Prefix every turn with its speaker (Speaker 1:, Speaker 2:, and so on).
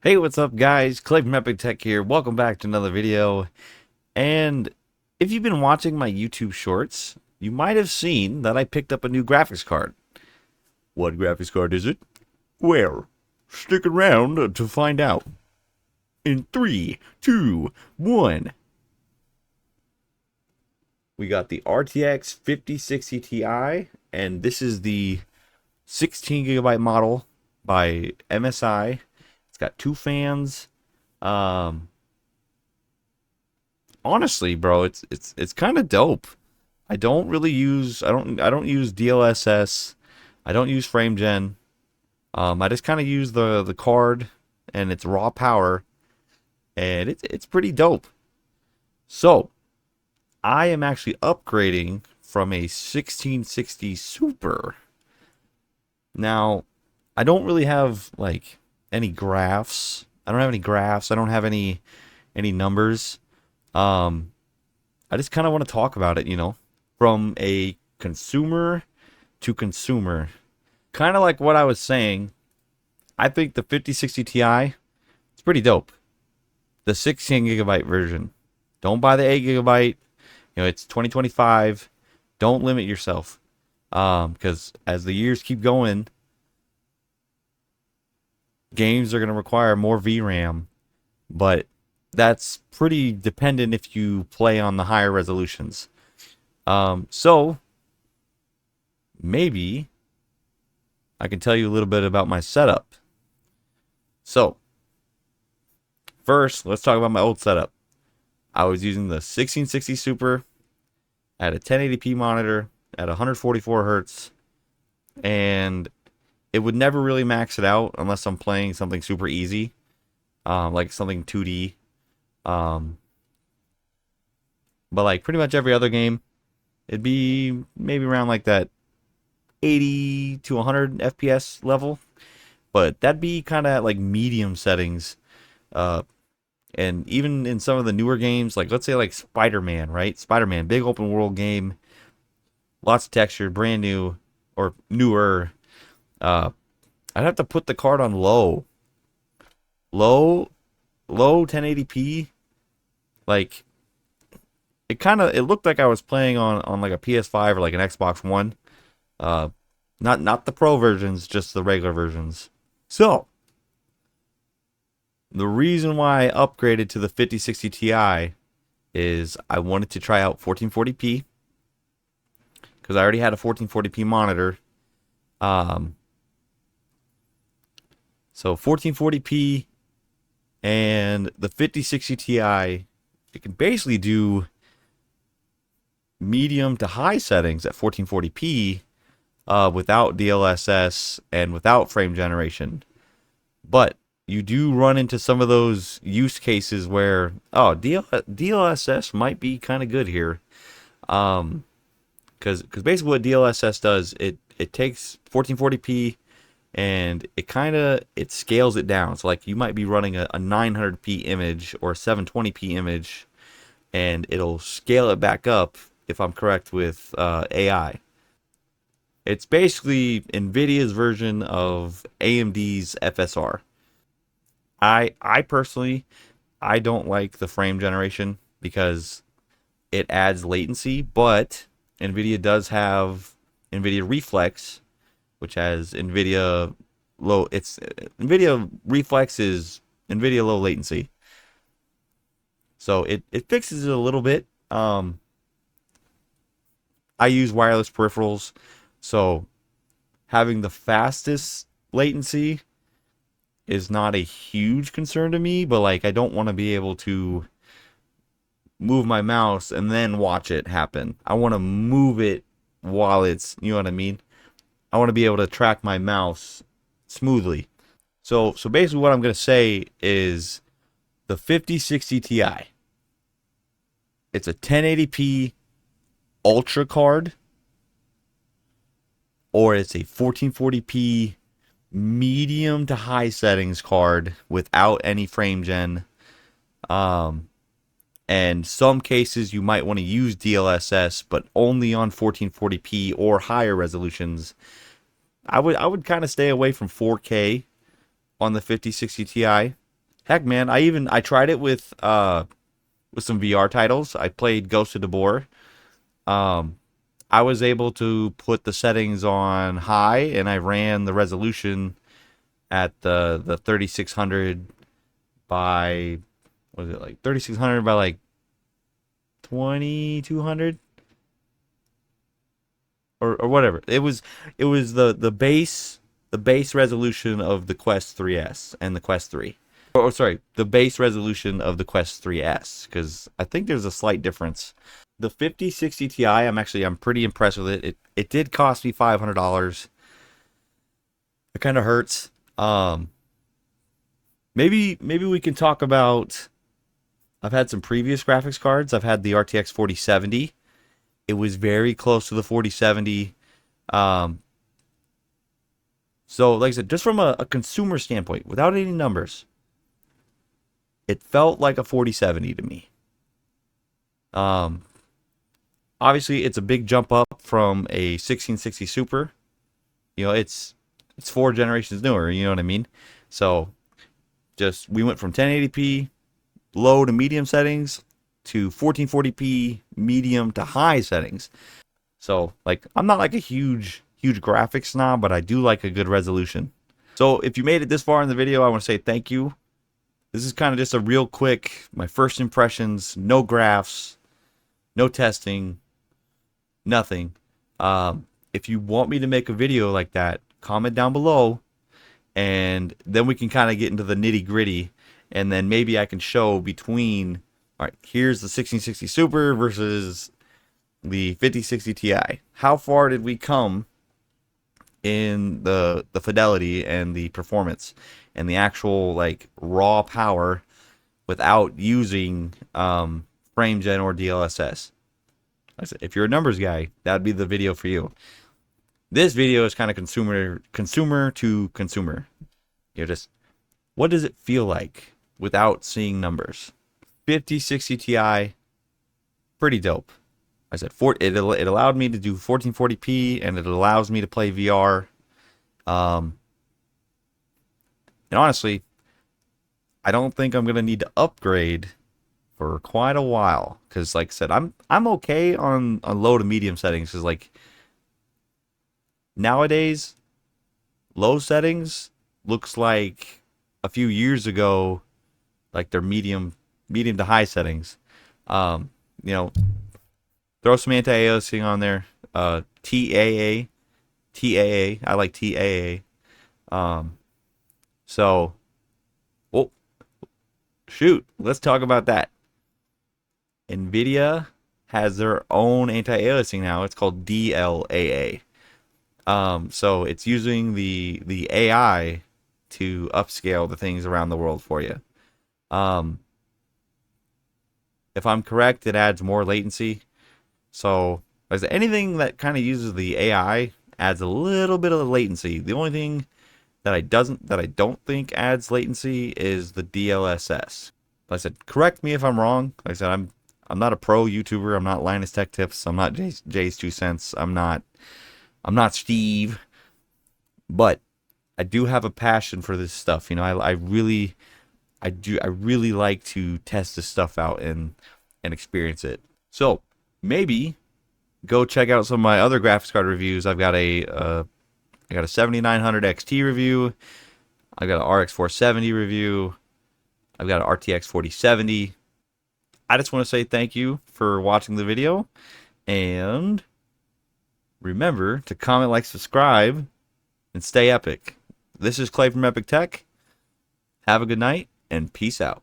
Speaker 1: Hey, what's up, guys? Clay from Epic Tech here. Welcome back to another video. And if you've been watching my YouTube shorts, you might have seen that I picked up a new graphics card. What graphics card is it? Well, stick around to find out. In 3, 2, 1. We got the RTX 5060 Ti, and this is the 16 gigabyte model by MSI. It's got two fans. Um, Honestly, bro, it's kind of dope. I don't use DLSS. I don't use frame gen. I just kind of use the card and its raw power, and it's pretty dope. So I am actually upgrading from a 1660 Super. Now, I don't really have like any graphs. I don't have any graphs. I don't have any numbers. Um, I just kind of want to talk about it, from a consumer to consumer. Kind of like what I was saying, I think the 5060 Ti is pretty dope. The 16 gigabyte version. Don't buy the 8 gigabyte. It's 2025. Don't limit yourself. Because as the years keep going, games are going to require more VRAM, but that's pretty dependent if you play on the higher resolutions. So maybe I can tell you a little bit about my setup. So first, let's talk about my old setup. I was using the 1660 Super at a 1080p monitor at 144 hertz, and it would never really max it out unless I'm playing something super easy, like something 2D. Um, but like pretty much every other game, it'd be maybe around like that 80 to 100 FPS level, but that'd be kind of at like medium settings. Uh, and even in some of the newer games, like let's say like Spider-Man, right? Spider-Man, big open world game, lots of texture, brand new or newer. Uh, I'd have to put the card on low, low 1080p. Like it looked like I was playing on like a PS5 or like an Xbox One. Uh, not the pro versions, just the regular versions. So the reason why I upgraded to the 5060 Ti is I wanted to try out 1440p because I already had a 1440p monitor. Um, so 1440p and the 5060 Ti, it can basically do medium to high settings at 1440p without DLSS and without frame generation. But you do run into some of those use cases where DLSS might be kind of good here. Because basically what DLSS does, it takes 1440p and it scales it down. So like you might be running a 900p image or a 720p image, and it'll scale it back up if I'm correct with AI. It's basically Nvidia's version of AMD's FSR. I personally I don't like the frame generation because it adds latency, but Nvidia does have Nvidia Reflex, which has Nvidia low. It's Nvidia Reflex is Nvidia low latency, so it fixes it a little bit. I use wireless peripherals, so having the fastest latency is not a huge concern to me, but like I don't want to be able to move my mouse and then watch it happen. I want to move it while you know what I mean? I want to be able to track my mouse smoothly. So basically what I'm going to say is the 5060 Ti. It's a 1080p ultra card, or it's a 1440p medium to high settings card without any frame gen. And some cases you might want to use DLSS, but only on 1440p or higher resolutions. I would kind of stay away from 4K on the 5060 Ti. Heck, man, I tried it with some VR titles. I played Ghost of Tabor. Um, I was able to put the settings on high, and I ran the resolution at the 3600 by, what was it, like 3600 by like 2200 or whatever. It was the base resolution of the Quest 3S and the Quest 3. Or sorry, the base resolution of the Quest 3S, because I think there's a slight difference. The 5060 Ti, I'm pretty impressed with it. It did cost me $500. It kind of hurts. Maybe we can talk about. I've had some previous graphics cards. I've had the RTX 4070. It was very close to the 4070. Um, so like I said, just from a consumer standpoint, without any numbers, it felt like a 4070 to me. Um, Obviously, it's a big jump up from a 1660 Super. It's 4 generations newer. You know what I mean? So just we went from 1080p low to medium settings to 1440p medium to high settings. So like I'm not like a huge graphics snob, but I do like a good resolution. So if you made it this far in the video, I want to say thank you. This is kind of just a real quick, my first impressions, no graphs, no testing, nothing. If you want me to make a video like that, comment down below, and then we can kind of get into the nitty gritty, and then maybe I can show between, all right, here's the 1660 Super versus the 5060 Ti. How far did we come in the fidelity and the performance and the actual like raw power without using frame gen or DLSS? Like I said, if you're a numbers guy, that'd be the video for you. This video is kind of consumer to consumer. Just what does it feel like without seeing numbers? 5060 Ti, pretty dope. I said it allowed me to do 1440p, and it allows me to play VR. And honestly, I don't think I'm gonna need to upgrade for quite a while, because like I said, I'm okay on low to medium settings, because like nowadays low settings looks like a few years ago like they're medium to high settings. um you know Throw some anti-aliasing on there. TAA, I like TAA. um so oh shoot, let's talk about that. Nvidia has their own anti-aliasing now. It's called DLAA. So it's using the AI to upscale the things around the world for you. Um, if I'm correct, it adds more latency. So as anything that kind of uses the AI adds a little bit of latency. The only thing that I don't think adds latency is the DLSS. Like I said, correct me if I'm wrong. Like I said, I'm not a pro YouTuber. I'm not Linus Tech Tips. I'm not Jay's 2 cents. I'm not Steve. But I do have a passion for this stuff. I really like to test this stuff out and experience it. So maybe go check out some of my other graphics card reviews. I got a 7900 XT review. I've got an RX 470 review. I've got an RTX 4070. I just want to say thank you for watching the video, and remember to comment, like, subscribe, and stay epic. This is Clay from Epic Tech. Have a good night, and peace out.